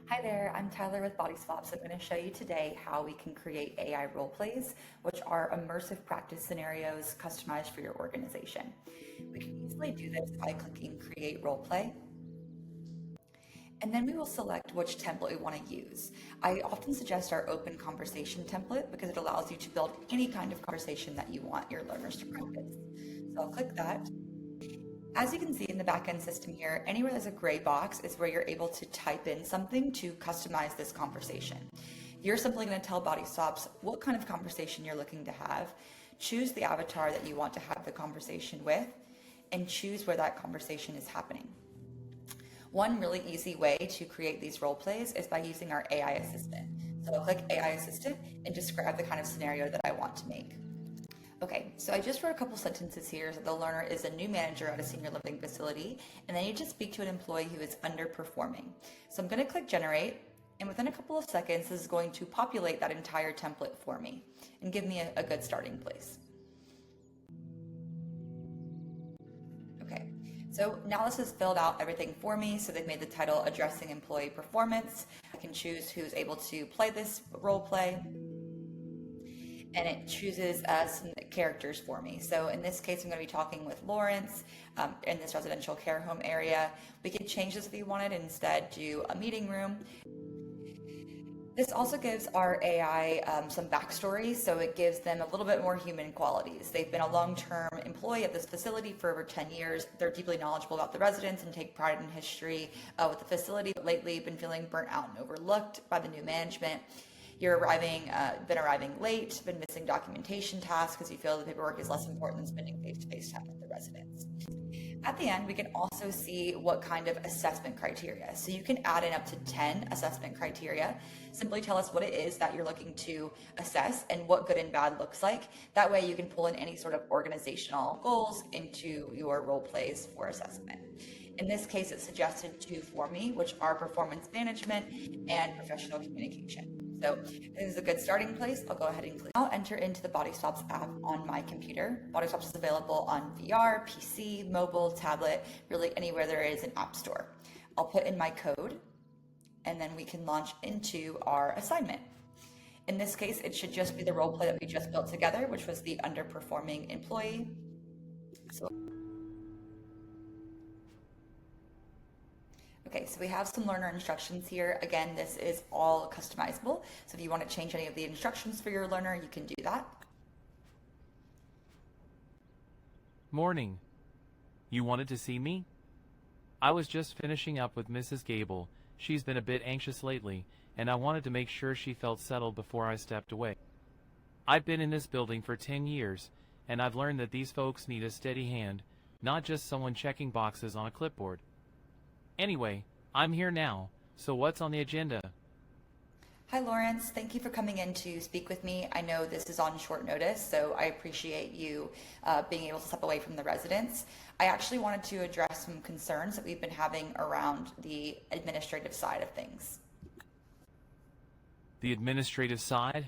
Hi there, I'm Tyler with Bodyswaps. I'm going to show you today how we can create AI role plays, which are immersive practice scenarios customized for your organization. We can easily do this by clicking Create Roleplay, and then we will select which template we want to use. I often suggest our open conversation template because it allows you to build any kind of conversation that you want your learners to practice. So I'll click that. As you can see in the backend system here, anywhere there's a gray box is where you're able to type in something to customize this conversation. You're simply going to tell Bodyswaps what kind of conversation you're looking to have, choose the avatar that you want to have the conversation with, and choose where that conversation is happening. One really easy way to create these role plays is by using our AI assistant. So I'll click AI assistant and describe the kind of scenario that I want to make. Okay, so I just wrote a couple sentences here. So the learner is a new manager at a senior living facility, and they need to speak to an employee who is underperforming. So I'm going to click generate, and within a couple of seconds, this is going to populate that entire template for me and give me a good starting place. Okay, so now this has filled out everything for me. So they've made the title Addressing Employee Performance. I can choose who's able to play this role play, and it chooses some characters for me. So in this case, I'm going to be talking with Lawrence in this residential care home area. We could change this if you wanted and instead do a meeting room. This also gives our AI some backstory, so it gives them a little bit more human qualities. They've been a long-term employee at this facility for over 10 years. They're deeply knowledgeable about the residents and take pride in history with the facility, but lately been feeling burnt out and overlooked by the new management. You're been arriving late, been missing documentation tasks because you feel the paperwork is less important than spending face-to-face time with the residents. At the end, we can also see what kind of assessment criteria. So you can add in up to 10 assessment criteria. Simply tell us what it is that you're looking to assess and what good and bad looks like. That way you can pull in any sort of organizational goals into your role plays for assessment. In this case, it suggested two for me, which are performance management and professional communication. So this is a good starting place. I'll go ahead and click. I'll enter into the Bodyswaps app on my computer. Bodyswaps is available on VR, PC, mobile, tablet, really anywhere there is an app store. I'll put in my code, and then we can launch into our assignment. In this case, it should just be the role play that we just built together, which was the underperforming employee. Okay, so we have some learner instructions here. Again, this is all customizable. So if you want to change any of the instructions for your learner, you can do that. Morning. You wanted to see me? I was just finishing up with Mrs. Gable. She's been a bit anxious lately, and I wanted to make sure she felt settled before I stepped away. I've been in this building for 10 years, and I've learned that these folks need a steady hand, not just someone checking boxes on a clipboard. Anyway, I'm here now, so what's on the agenda? Hi Lawrence, thank you for coming in to speak with me. I know this is on short notice, so I appreciate you being able to step away from the residents. I actually wanted to address some concerns that we've been having around the administrative side of things. The administrative side?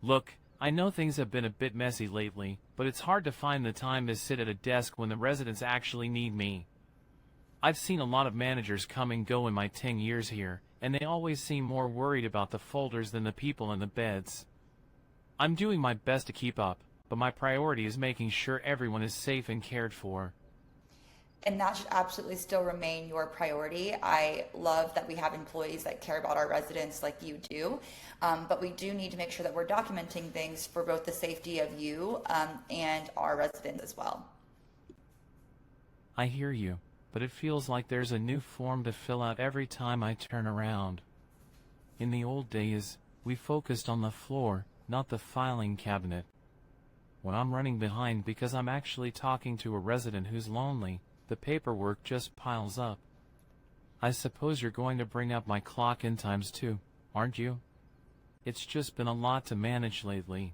Look, I know things have been a bit messy lately, but it's hard to find the time to sit at a desk when the residents actually need me. I've seen a lot of managers come and go in my 10 years here, and they always seem more worried about the folders than the people in the beds. I'm doing my best to keep up, but my priority is making sure everyone is safe and cared for. And that should absolutely still remain your priority. I love that we have employees that care about our residents like you do, but we do need to make sure that we're documenting things for both the safety of you and our residents as well. I hear you. But it feels like there's a new form to fill out every time I turn around. In the old days, we focused on the floor, not the filing cabinet. When I'm running behind because I'm actually talking to a resident who's lonely, the paperwork just piles up. I suppose you're going to bring up my clock-in times too, aren't you? It's just been a lot to manage lately.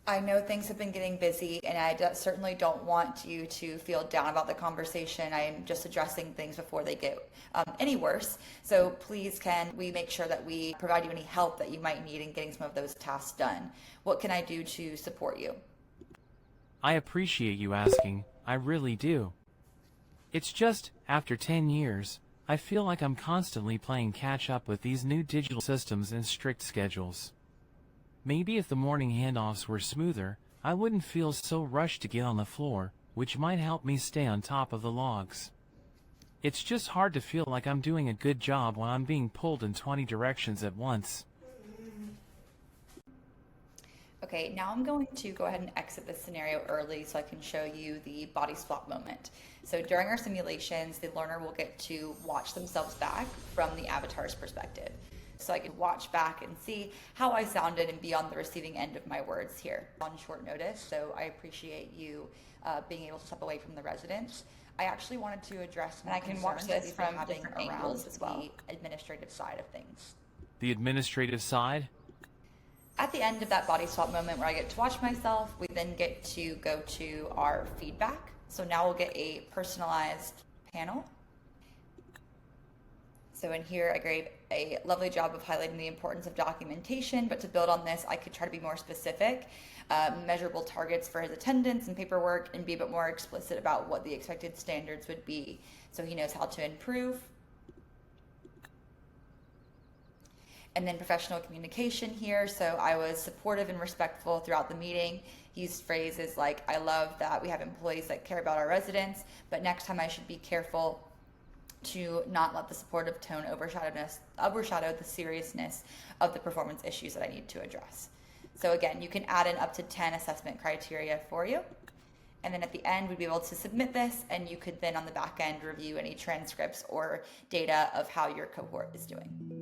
I know things have been getting busy, and I certainly don't want you to feel down about the conversation. I'm just addressing things before they get any worse. So please, can we make sure that we provide you any help that you might need in getting some of those tasks done? What can I do to support you? I appreciate you asking. I really do. It's just, after 10 years, I feel like I'm constantly playing catch up with these new digital systems and strict schedules. Maybe if the morning handoffs were smoother, I wouldn't feel so rushed to get on the floor, which might help me stay on top of the logs. It's just hard to feel like I'm doing a good job when I'm being pulled in 20 directions at once. Okay, now I'm going to go ahead and exit this scenario early so I can show you the body swap moment. So during our simulations, the learner will get to watch themselves back from the avatar's perspective. So I can watch back and see how I sounded and be on the receiving end of my words here on short notice. So I appreciate you being able to step away from the residents. I actually wanted to address, and I can watch this from different angles as well, the administrative side of things. The administrative side? At the end of that body swap moment where I get to watch myself, we then get to go to our feedback. So now we'll get a personalized panel. So in here, I gave a lovely job of highlighting the importance of documentation, but to build on this, I could try to be more specific, measurable targets for his attendance and paperwork, and be a bit more explicit about what the expected standards would be, so he knows how to improve. And then professional communication here. So I was supportive and respectful throughout the meeting. He used phrases like, I love that we have employees that care about our residents, but next time I should be careful to not let the supportive tone overshadow the seriousness of the performance issues that I need to address. So again, you can add in up to 10 assessment criteria for you. And then at the end, we'd be able to submit this, and you could then on the back end review any transcripts or data of how your cohort is doing.